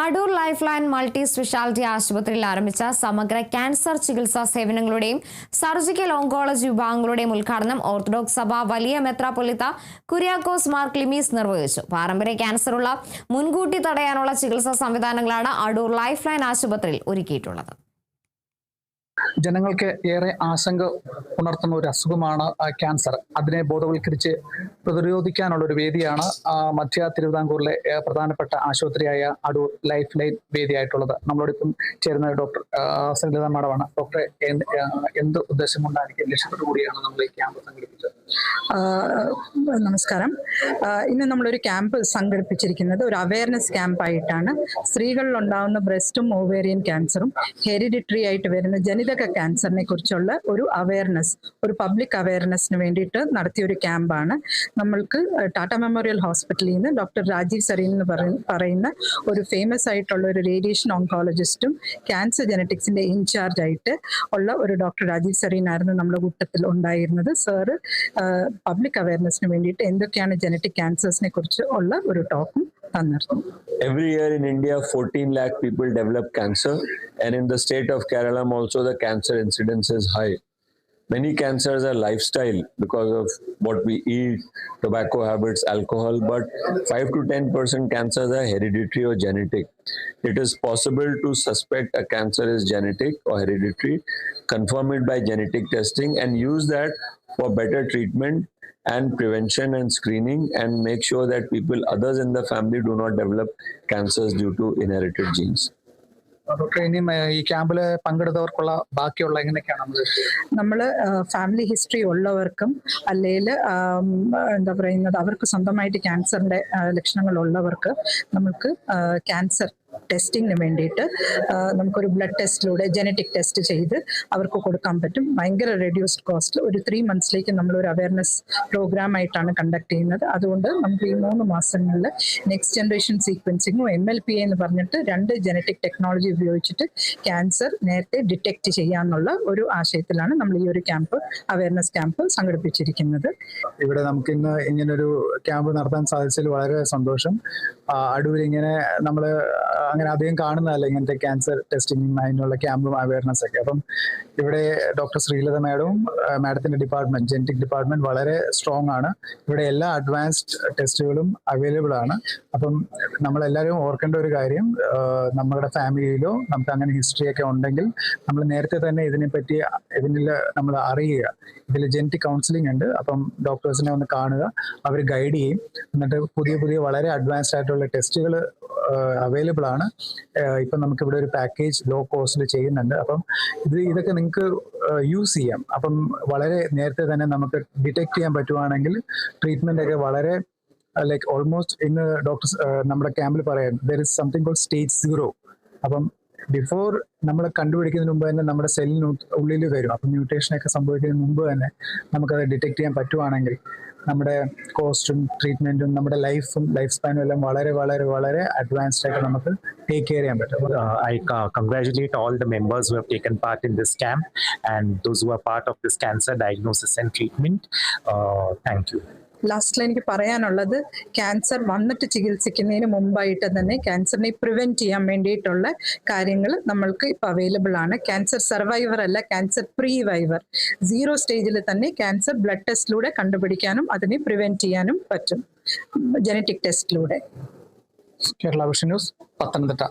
Adoor life line multi speciality ആശുപത്രിയിൽ ആരംഭിച്ച സമഗ്ര ക്യാൻസർ ചികിത്സാ സേവനങ്ങളുടെയും സർജിക്കൽ ഓങ്കോളജി വിഭാഗങ്ങളുടെയും ഉദ്ഘാടനം ഓർത്തഡോക്സ് സഭ വലിയ മെത്രാപ്പൊലീത്ത കുര്യാക്കോസ് മാർ ക്ലിമീസ് നിർവഹിച്ചു. പാരമ്പര്യ ക്യാൻസറുള്ള മുൻകൂട്ടി തടയാനുള്ള ചികിത്സാ സംവിധാനങ്ങളാണ് അടൂർ ലൈഫ് ലൈൻ ആശുപത്രിയിൽ ഒരുക്കിയിട്ടുള്ളത്. ജനങ്ങൾക്ക് ഏറെ ആശങ്ക ഉണർത്തുന്ന ഒരു അസുഖമാണ് ക്യാൻസർ. അതിനെ ബോധവൽക്കരിച്ച് പ്രതിരോധിക്കാനുള്ള ഒരു വേദിയാണ് മധ്യ തിരുവിതാംകൂറിലെ പ്രധാനപ്പെട്ട ആശുപത്രിയായ അടൂർ ലൈഫ് ലൈൻ വേദിയായിട്ടുള്ളത്. നമ്മളോടൊപ്പം ചേരുന്ന ഡോക്ടർ ശ്രീലത മാഡമാണ്. ഡോക്ടറെ, എന്ത് ഉദ്ദേശം കൊണ്ടായിരിക്കും, ലക്ഷ്യത്തോടു കൂടിയാണ് നമ്മൾ ഈ ക്യാമ്പ് സംഘടിപ്പിച്ചത്? നമസ്കാരം. ഇന്ന് നമ്മളൊരു ക്യാമ്പ് സംഘടിപ്പിച്ചിരിക്കുന്നത് ഒരു അവയർനെസ് ക്യാമ്പായിട്ടാണ്. സ്ത്രീകളിൽ ഉണ്ടാകുന്ന ബ്രസ്റ്റും ഓവേറിയൻ ക്യാൻസറും ഹെറിഡിറ്ററി ആയിട്ട് വരുന്ന ജനിതക ക്യാൻസറിനെ കുറിച്ചുള്ള ഒരു അവയർനെസ്, ഒരു പബ്ലിക് അവയർനെസ്സിന് വേണ്ടിയിട്ട് നടത്തിയൊരു ക്യാമ്പാണ്. നമ്മൾക്ക് ടാറ്റ മെമ്മോറിയൽ ഹോസ്പിറ്റലിൽ നിന്ന് ഡോക്ടർ രാജീവ് സരീൻ എന്ന് പറയുന്ന ഒരു ഫേമസ് ആയിട്ടുള്ള ഒരു റേഡിയേഷൻ ഓങ്കോളജിസ്റ്റും ക്യാൻസർ ജെനറ്റിക്സിന്റെ ഇൻചാർജ് ആയിട്ട് ഉള്ള ഒരു ഡോക്ടർ രാജീവ് സരീൻ ആയിരുന്നു നമ്മുടെ കൂട്ടത്തിൽ ഉണ്ടായിരുന്നത്. സാറ് പബ്ലിക് അവയർനെസ്സിന് വേണ്ടിയിട്ട് എന്തൊക്കെയാണ് ജെനറ്റിക് ക്യാൻസേഴ്സിനെ കുറിച്ച് ഉള്ള ഒരു ടോക്കും തന്നിരുന്നു. Every year in India, 14 lakh people develop cancer, and in the state of Kerala also the cancer incidence is high. Many cancers are lifestyle because of what we eat, tobacco habits, alcohol, but 5 to 10% cancers are hereditary or genetic. It is possible to suspect a cancer is genetic or hereditary, confirm it by genetic testing, and use that for better treatment and prevention and screening, and make sure that people others in the family do not develop cancers due to inherited genes. Doctor, ഇനിയും ഈ ക്യാമ്പിൽ പങ്കെടുത്തവർക്കുള്ള ബാക്കിയുള്ള എങ്ങനെയൊക്കെയാണ് നമ്മൾ family history ഉള്ളവർക്കും അല്ലെങ്കിൽ എന്താ പറയുന്നത് അവർക്ക് സ്വന്തമായിട്ട് ക്യാൻസറിന്റെ ലക്ഷണങ്ങൾ ഉള്ളവർക്ക് നമുക്ക് ക്യാൻസർ ടെസ്റ്റിങ്ങിന് വേണ്ടിയിട്ട് നമുക്കൊരു ബ്ലഡ് ടെസ്റ്റിലൂടെ ജെനറ്റിക് ടെസ്റ്റ് ചെയ്ത് അവർക്ക് കൊടുക്കാൻ പറ്റും. ഭയങ്കര റെഡ്യൂസ്ഡ് കോസ്റ്റ്. ഒരു 3 monthsലേക്ക് നമ്മളൊരു അവയർനെസ് പ്രോഗ്രാം ആയിട്ടാണ് കണ്ടക്ട് ചെയ്യുന്നത്. അതുകൊണ്ട് നമുക്ക് ഈ 3 മാസങ്ങളിൽ നെക്സ്റ്റ് ജനറേഷൻ സീക്വൻസിങ്ങും MLPA എന്ന് പറഞ്ഞിട്ട് 2 ജെനറ്റിക് ടെക്നോളജി ഉപയോഗിച്ചിട്ട് ക്യാൻസർ നേരത്തെ ഡിറ്റക്ട് ചെയ്യാന്നുള്ള ഒരു ആശയത്തിലാണ് നമ്മൾ ഈ ഒരു ക്യാമ്പ്, അവയർനെസ് ക്യാമ്പ് സംഘടിപ്പിച്ചിരിക്കുന്നത്. ഇവിടെ നമുക്ക് ഇന്ന് ഇങ്ങനൊരു ക്യാമ്പ് നടത്താൻ സാധിച്ചതിൽ വളരെ സന്തോഷം. അടൂർ ഇങ്ങനെ നമ്മൾ അങ്ങനെ അധികം കാണുന്നതല്ല ഇങ്ങനത്തെ ക്യാൻസർ ടെസ്റ്റിങ്ങും അതിനുള്ള ക്യാമ്പും അവയർനെസ് ഒക്കെ. അപ്പം ഇവിടെ ഡോക്ടർ ശ്രീലത മാഡത്തിന്റെ ഡിപ്പാർട്ട്മെന്റ്, ജെനറ്റിക് ഡിപ്പാർട്ട്മെന്റ് വളരെ സ്ട്രോങ് ആണ്. ഇവിടെ എല്ലാ അഡ്വാൻസ്ഡ് ടെസ്റ്റുകളും അവൈലബിൾ ആണ്. അപ്പം നമ്മളെല്ലാവരും ഓർക്കേണ്ട ഒരു കാര്യം, നമ്മുടെ ഫാമിലിയിലോ നമുക്ക് അങ്ങനെ ഹിസ്റ്ററി ഒക്കെ ഉണ്ടെങ്കിൽ നമ്മൾ നേരത്തെ തന്നെ ഇതിനെപ്പറ്റി നമ്മൾ അറിയുക. ഇതിൽ ജെനറ്റിക് കൗൺസിലിംഗ് ഉണ്ട്. അപ്പം ഡോക്ടേഴ്സിനെ ഒന്ന് കാണുക, അവർ ഗൈഡ് ചെയ്യും. എന്നിട്ട് പുതിയ വളരെ അഡ്വാൻസ്ഡ് ആയിട്ടുള്ള ടെസ്റ്റുകൾ അവൈലബിൾ ആണ്. ഇപ്പം നമുക്കിവിടെ ഒരു പാക്കേജ് ലോ കോസ്റ്റിൽ ചെയ്യുന്നുണ്ട്. അപ്പം ഇതൊക്കെ നിങ്ങൾക്ക് യൂസ് ചെയ്യാം. അപ്പം വളരെ നേരത്തെ തന്നെ നമുക്ക് ഡിറ്റക്ട് ചെയ്യാൻ പറ്റുവാണെങ്കിൽ ട്രീറ്റ്മെന്റ് ഒക്കെ വളരെ ലൈക്ക് ഓൾമോസ്റ്റ് ഇന്ന് ഡോക്ടേഴ്സ് നമ്മുടെ ക്യാമ്പിൽ പറയാം, there is something called stage 0. അപ്പം ബിഫോർ നമ്മൾ കണ്ടുപിടിക്കുന്നതിന് മുമ്പ് തന്നെ നമ്മുടെ സെല്ലിന് ഉള്ളിൽ വരും. അപ്പം മ്യൂട്ടേഷനൊക്കെ സംഭവിക്കുന്നതിന് മുമ്പ് തന്നെ നമുക്കത് ഡിറ്റക്ട് ചെയ്യാൻ പറ്റുവാണെങ്കിൽ നമ്മുടെ കോസ്റ്റും ട്രീറ്റ്മെന്റും നമ്മുടെ ലൈഫ് സ്പാനും എല്ലാം വളരെ വളരെ വളരെ അഡ്വാൻസ്ഡ് ആയിട്ട് നമുക്ക് ടേക്ക് കെയർ ചെയ്യാൻ പറ്റും. I congratulate all the members who have taken part in this camp and those who are part of this cancer diagnosis and treatment. Thank you. ലാസ്റ്റിൽ എനിക്ക് പറയാനുള്ളത്, ക്യാൻസർ വന്നിട്ട് ചികിത്സിക്കുന്നതിന് മുമ്പായിട്ട് തന്നെ ക്യാൻസറിനെ പ്രിവെന്റ് ചെയ്യാൻ വേണ്ടിയിട്ടുള്ള കാര്യങ്ങൾ നമ്മൾക്ക് ഇപ്പോൾ അവൈലബിൾ ആണ്. ക്യാൻസർ സർവൈവർ അല്ല, ക്യാൻസർ പ്രീവൈവർ. 0 സ്റ്റേജിൽ തന്നെ ക്യാൻസർ ബ്ലഡ് ടെസ്റ്റിലൂടെ കണ്ടുപിടിക്കാനും അതിനെ പ്രിവെന്റ് ചെയ്യാനും പറ്റും ജനറ്റിക് ടെസ്റ്റിലൂടെ. Kerala vision news, Pathanamthitta.